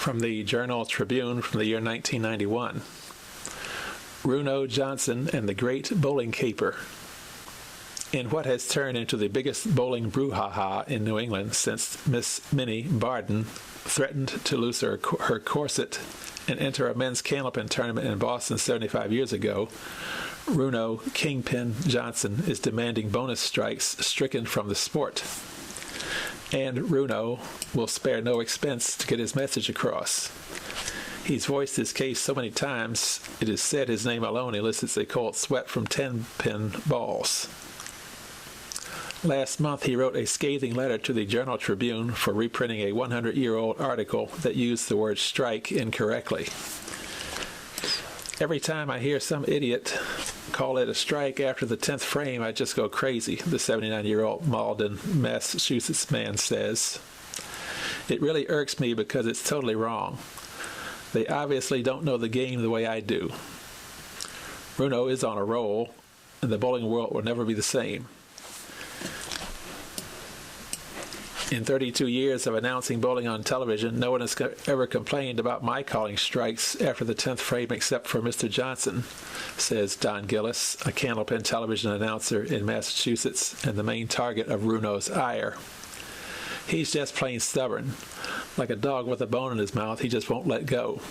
From the Journal Tribune from the year 1991. Runo Johnson and the Great Bowling Caper. In what has turned into the biggest bowling brouhaha in New England since Miss Minnie Barden threatened to lose her corset and enter a men's candlepin tournament in Boston 75 years ago, Runo Kingpin Johnson is demanding bonus strikes stricken from the sport. And Runo will spare no expense to get his message across. He's voiced his case so many times, it is said his name alone elicits a cold sweat from 10-pin balls. Last month, he wrote a scathing letter to the Journal Tribune for reprinting a 100-year-old article that used the word strike incorrectly. Every time I hear some idiot call it a strike after the 10th frame, I just go crazy, the 79-year-old Malden, Massachusetts man says. It really irks me because it's totally wrong. They obviously don't know the game the way I do. Runo is on a roll, and the bowling world will never be the same. In 32 years of announcing bowling on television, no one has ever complained about my calling strikes after the 10th frame except for Mr. Johnson, says Don Gillis, a candlepin television announcer in Massachusetts and the main target of Runo's ire. He's just plain stubborn. Like a dog with a bone in his mouth, he just won't let go.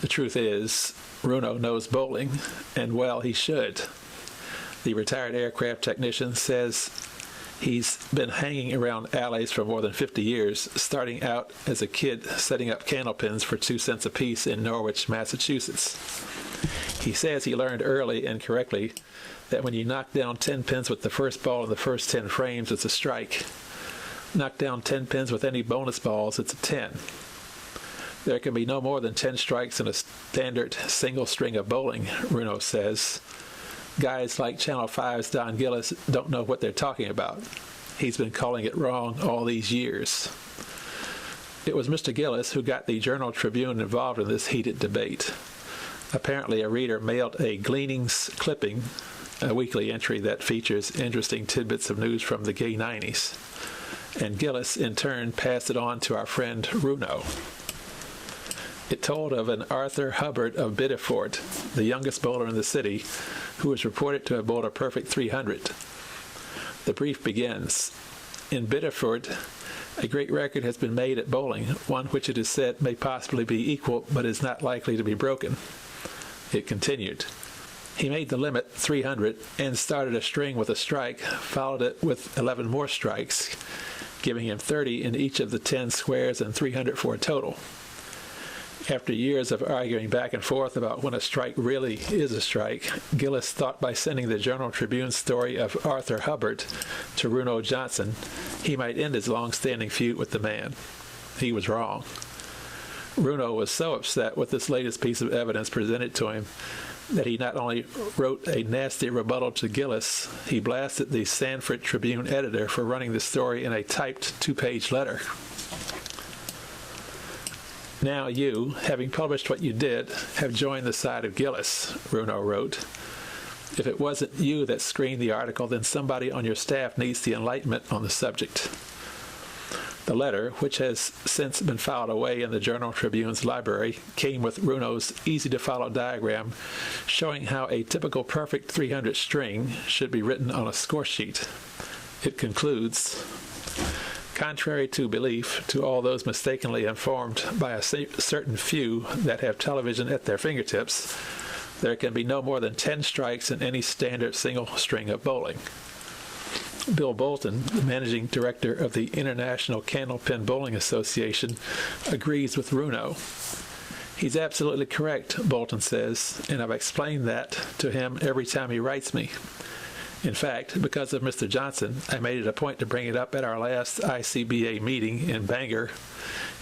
The truth is, Runo knows bowling, and well, he should. The retired aircraft technician says he's been hanging around alleys for more than 50 years, starting out as a kid setting up candlepins for 2 cents apiece in Norwich, Massachusetts. He says he learned early and correctly that when you knock down 10 pins with the first ball in the first 10 frames, it's a strike. Knock down 10 pins with any bonus balls, it's a 10. There can be no more than 10 strikes in a standard single string of bowling, Runo says. Guys like Channel 5's Don Gillis don't know what they're talking about. He's been calling it wrong all these years. It was Mr. Gillis who got the Journal Tribune involved in this heated debate. Apparently, a reader mailed a Gleanings clipping, a weekly entry that features interesting tidbits of news from the gay 90s. And Gillis, in turn, passed it on to our friend Runo. It told of an Arthur Hubbard of Biddeford, the youngest bowler in the city, who was reported to have bowled a perfect 300. The brief begins, in Biddeford, a great record has been made at bowling, one which it is said may possibly be equal but is not likely to be broken. It continued. He made the limit 300 and started a string with a strike, followed it with 11 more strikes, giving him 30 in each of the 10 squares and 300 for a total. After years of arguing back and forth about when a strike really is a strike, Gillis thought by sending the Journal Tribune story of Arthur Hubbard to Runo Johnson, he might end his long-standing feud with the man. He was wrong. Runo was so upset with this latest piece of evidence presented to him that he not only wrote a nasty rebuttal to Gillis, he blasted the Sanford Tribune editor for running the story in a typed 2-page letter. Now you, having published what you did, have joined the side of Gillis, Runo wrote. If it wasn't you that screened the article, then somebody on your staff needs the enlightenment on the subject. The letter, which has since been filed away in the Journal Tribune's library, came with Runo's easy-to-follow diagram showing how a typical perfect 300 string should be written on a score sheet. It concludes, contrary to belief, to all those mistakenly informed by a certain few that have television at their fingertips, there can be no more than 10 strikes in any standard single string of bowling. Bill Bolton, the managing director of the International Candlepin Bowling Association, agrees with Runo. He's absolutely correct, Bolton says, and I've explained that to him every time he writes me. In fact, because of Mr. Johnson, I made it a point to bring it up at our last ICBA meeting in Bangor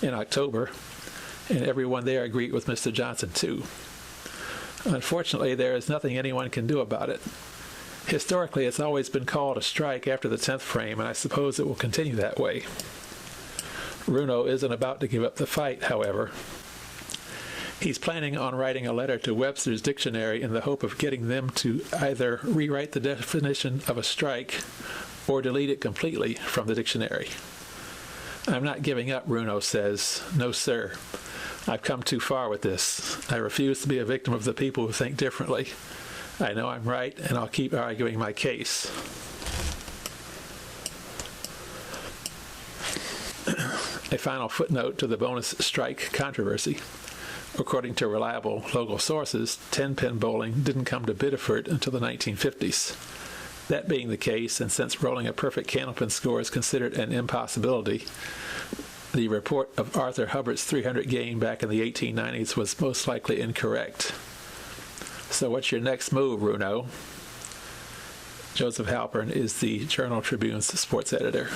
in October, and everyone there agreed with Mr. Johnson too. Unfortunately, there is nothing anyone can do about it. Historically, it's always been called a strike after the 10th frame, and I suppose it will continue that way. Runo isn't about to give up the fight, however. He's planning on writing a letter to Webster's Dictionary in the hope of getting them to either rewrite the definition of a strike or delete it completely from the dictionary. I'm not giving up, Runo says. No, sir. I've come too far with this. I refuse to be a victim of the people who think differently. I know I'm right, and I'll keep arguing my case. A final footnote to the bonus strike controversy. According to reliable local sources, 10-pin bowling didn't come to Biddeford until the 1950s. That being the case, and since rolling a perfect candlepin score is considered an impossibility, the report of Arthur Hubbard's 300 game back in the 1890s was most likely incorrect. So what's your next move, Runo? Joseph Halpern is the Journal Tribune's sports editor.